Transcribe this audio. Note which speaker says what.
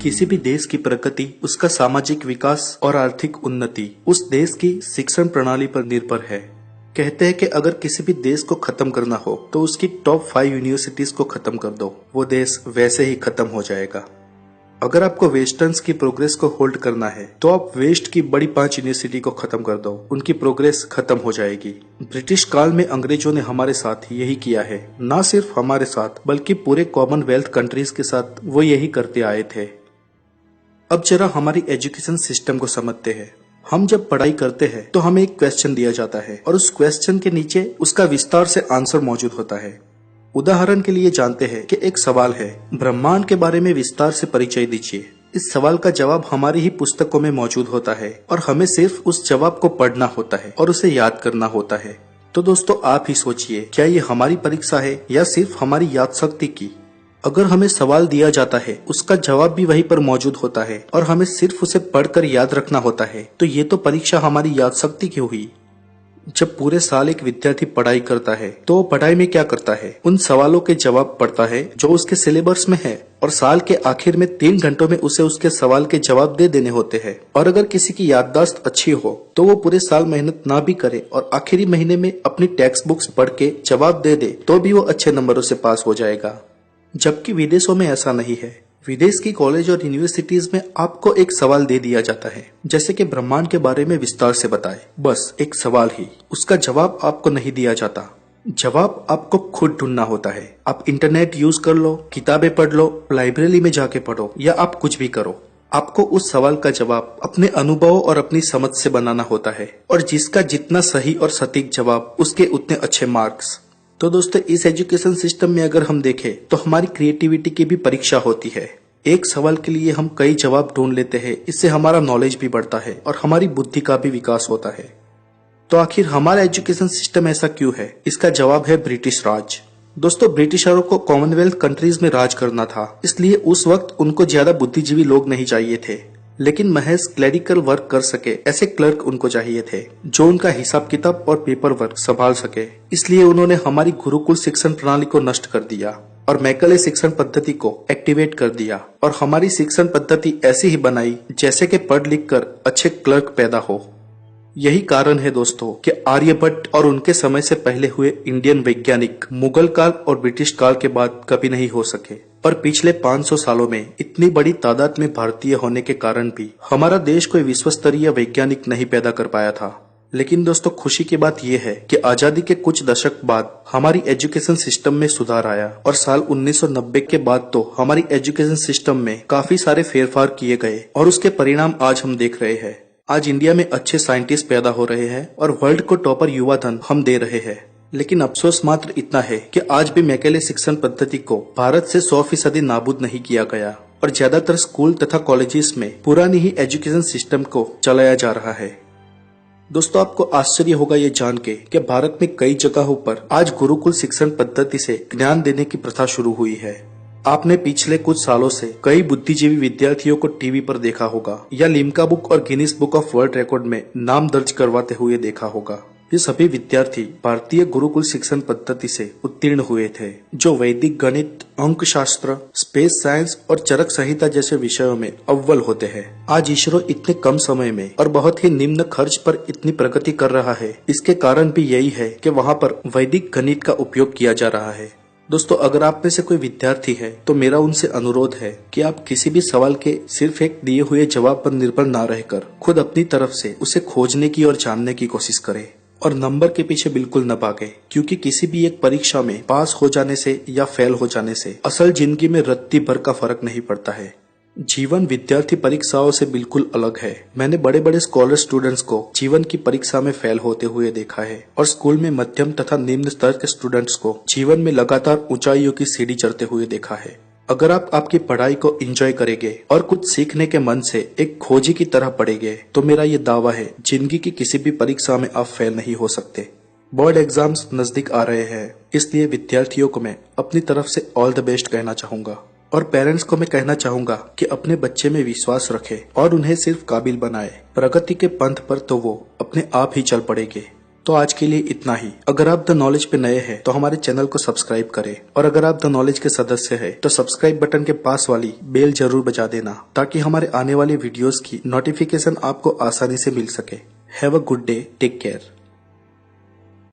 Speaker 1: किसी भी देश की प्रगति, उसका सामाजिक विकास और आर्थिक उन्नति उस देश की शिक्षण प्रणाली पर निर्भर है। कहते हैं कि अगर किसी भी देश को खत्म करना हो तो उसकी टॉप 5 यूनिवर्सिटीज को खत्म कर दो, वो देश वैसे ही खत्म हो जाएगा। अगर आपको वेस्टर्न्स की प्रोग्रेस को होल्ड करना है तो आप वेस्ट की बड़ी 5 यूनिवर्सिटी को खत्म कर दो, उनकी प्रोग्रेस खत्म हो जाएगी। ब्रिटिश काल में अंग्रेजों ने हमारे साथ यही किया है, न सिर्फ हमारे साथ बल्कि पूरे कॉमनवेल्थ कंट्रीज के साथ वो यही करते आए थे। अब जरा हमारी एजुकेशन सिस्टम को समझते हैं। हम जब पढ़ाई करते हैं तो हमें एक क्वेश्चन दिया जाता है और उस क्वेश्चन के नीचे उसका विस्तार से आंसर मौजूद होता है। उदाहरण के लिए जानते हैं कि एक सवाल है, ब्रह्मांड के बारे में विस्तार से परिचय दीजिए। इस सवाल का जवाब हमारी ही पुस्तकों में मौजूद होता है और हमें सिर्फ उस जवाब को पढ़ना होता है और उसे याद करना होता है। तो दोस्तों आप ही सोचिए, क्या ये हमारी परीक्षा है या सिर्फ हमारी याद शक्ति की? अगर हमें सवाल दिया जाता है, उसका जवाब भी वहीं पर मौजूद होता है और हमें सिर्फ उसे पढ़कर याद रखना होता है, तो ये तो परीक्षा हमारी याद शक्ति की हुई। जब पूरे साल एक विद्यार्थी पढ़ाई करता है तो वो पढ़ाई में क्या करता है? उन सवालों के जवाब पढ़ता है जो उसके सिलेबस में है और साल के आखिर में 3 घंटों में उसे उसके सवाल के जवाब दे देने होते हैं। और अगर किसी की याददाश्त अच्छी हो तो वो पूरे साल मेहनत ना भी करे और आखिरी महीने में अपनी टेक्स्ट बुक्स पढ़ के जवाब दे दे तो भी वो अच्छे नंबरों से पास हो जाएगा। जबकि विदेशों में ऐसा नहीं है। विदेश की कॉलेज और यूनिवर्सिटीज में आपको एक सवाल दे दिया जाता है, जैसे कि ब्रह्मांड के बारे में विस्तार से बताएं। बस एक सवाल ही, उसका जवाब आपको नहीं दिया जाता। जवाब आपको खुद ढूंढना होता है। आप इंटरनेट यूज कर लो, किताबें पढ़ लो, लाइब्रेरी में जाके पढ़ो या आप कुछ भी करो, आपको उस सवाल का जवाब अपने अनुभव और अपनी समझ से बनाना होता है और जिसका जितना सही और सटीक जवाब उसके उतने अच्छे मार्क्स। तो दोस्तों इस एजुकेशन सिस्टम में अगर हम देखें तो हमारी क्रिएटिविटी की भी परीक्षा होती है। एक सवाल के लिए हम कई जवाब ढूंढ लेते हैं, इससे हमारा नॉलेज भी बढ़ता है और हमारी बुद्धि का भी विकास होता है। तो आखिर हमारा एजुकेशन सिस्टम ऐसा क्यों है? इसका जवाब है ब्रिटिश राज। दोस्तों ब्रिटिशरों को कॉमनवेल्थ कंट्रीज में राज करना था, इसलिए उस वक्त उनको ज्यादा बुद्धिजीवी लोग नहीं चाहिए थे, लेकिन महज क्लरिकल वर्क कर सके ऐसे क्लर्क उनको चाहिए थे जो उनका हिसाब किताब और पेपर वर्क संभाल सके। इसलिए उन्होंने हमारी गुरुकुल शिक्षण प्रणाली को नष्ट कर दिया और मैकेले शिक्षण पद्धति को एक्टिवेट कर दिया और हमारी शिक्षण पद्धति ऐसी ही बनाई जैसे कि पढ़ लिख कर अच्छे क्लर्क पैदा हो। यही कारण है दोस्तों कि आर्यभट्ट और उनके समय से पहले हुए इंडियन वैज्ञानिक मुगल काल और ब्रिटिश काल के बाद कभी नहीं हो सके। और पिछले 500 सालों में इतनी बड़ी तादाद में भारतीय होने के कारण भी हमारा देश कोई विश्व स्तरीय वैज्ञानिक नहीं पैदा कर पाया था। लेकिन दोस्तों खुशी की बात यह है कि आजादी के कुछ दशक बाद हमारी एजुकेशन सिस्टम में सुधार आया और साल 1990 के बाद तो हमारी एजुकेशन सिस्टम में काफी सारे फेरफार किए गए और उसके परिणाम आज हम देख रहे हैं। आज इंडिया में अच्छे साइंटिस्ट पैदा हो रहे हैं और वर्ल्ड को टॉपर युवा धन हम दे रहे हैं। लेकिन अफसोस मात्र इतना है कि आज भी मैकेले शिक्षण पद्धति को भारत से 100% नाबूद नहीं किया गया और ज्यादातर स्कूल तथा कॉलेजेस में पुरानी ही एजुकेशन सिस्टम को चलाया जा रहा है। दोस्तों आपको आश्चर्य होगा ये जान के कि भारत में कई जगहों पर आज गुरुकुल शिक्षण पद्धति से ज्ञान देने की प्रथा शुरू हुई है। आपने पिछले कुछ सालों से कई बुद्धिजीवी विद्यार्थियों को टीवी पर देखा होगा या लिम्का बुक और Guinness book of world record में नाम दर्ज करवाते हुए देखा होगा। ये सभी विद्यार्थी भारतीय गुरुकुल शिक्षण पद्धति से उत्तीर्ण हुए थे, जो वैदिक गणित, अंक शास्त्र, स्पेस साइंस और चरक संहिता जैसे विषयों में अव्वल होते हैं। आज इसरो इतने कम समय में और बहुत ही निम्न खर्च पर इतनी प्रगति कर रहा है, इसके कारण भी यही है कि वहाँ पर वैदिक गणित का उपयोग किया जा रहा है। दोस्तों अगर आप में से कोई विद्यार्थी है तो मेरा उनसे अनुरोध है कि आप किसी भी सवाल के सिर्फ एक दिए हुए जवाब पर निर्भर ना रहकर खुद अपनी तरफ से उसे खोजने की और जानने की कोशिश करें और नंबर के पीछे बिल्कुल न भागे, क्योंकि किसी भी एक परीक्षा में पास हो जाने से या फेल हो जाने से असल जिंदगी में रत्ती भर का फर्क नहीं पड़ता है। जीवन विद्यार्थी परीक्षाओं से बिल्कुल अलग है। मैंने बड़े बड़े स्कॉलर स्टूडेंट्स को जीवन की परीक्षा में फेल होते हुए देखा है और स्कूल में मध्यम तथा निम्न स्तर के स्टूडेंट्स को जीवन में लगातार ऊंचाइयों की सीढ़ी चढ़ते हुए देखा है। अगर आप आपकी पढ़ाई को एंजॉय करेंगे और कुछ सीखने के मन से एक खोजी की तरह पढ़ेंगे तो मेरा ये दावा है, जिंदगी की किसी भी परीक्षा में आप फेल नहीं हो सकते। बोर्ड एग्जाम्स नजदीक आ रहे हैं, इसलिए विद्यार्थियों को मैं अपनी तरफ से ऑल द बेस्ट कहना चाहूंगा और पेरेंट्स को मैं कहना चाहूंगा कि अपने बच्चे में विश्वास रखें और उन्हें सिर्फ काबिल बनाए। प्रगति के पंथ पर तो वो अपने आप ही चल पड़ेंगे। तो आज के लिए इतना ही। अगर आप द नॉलेज पे नए हैं तो हमारे चैनल को सब्सक्राइब करें, और अगर आप द नॉलेज के सदस्य हैं तो सब्सक्राइब बटन के पास वाली बेल जरूर बजा देना, ताकि हमारे आने वाले वीडियोस की नोटिफिकेशन आपको आसानी से मिल सके। Have a good day, take care.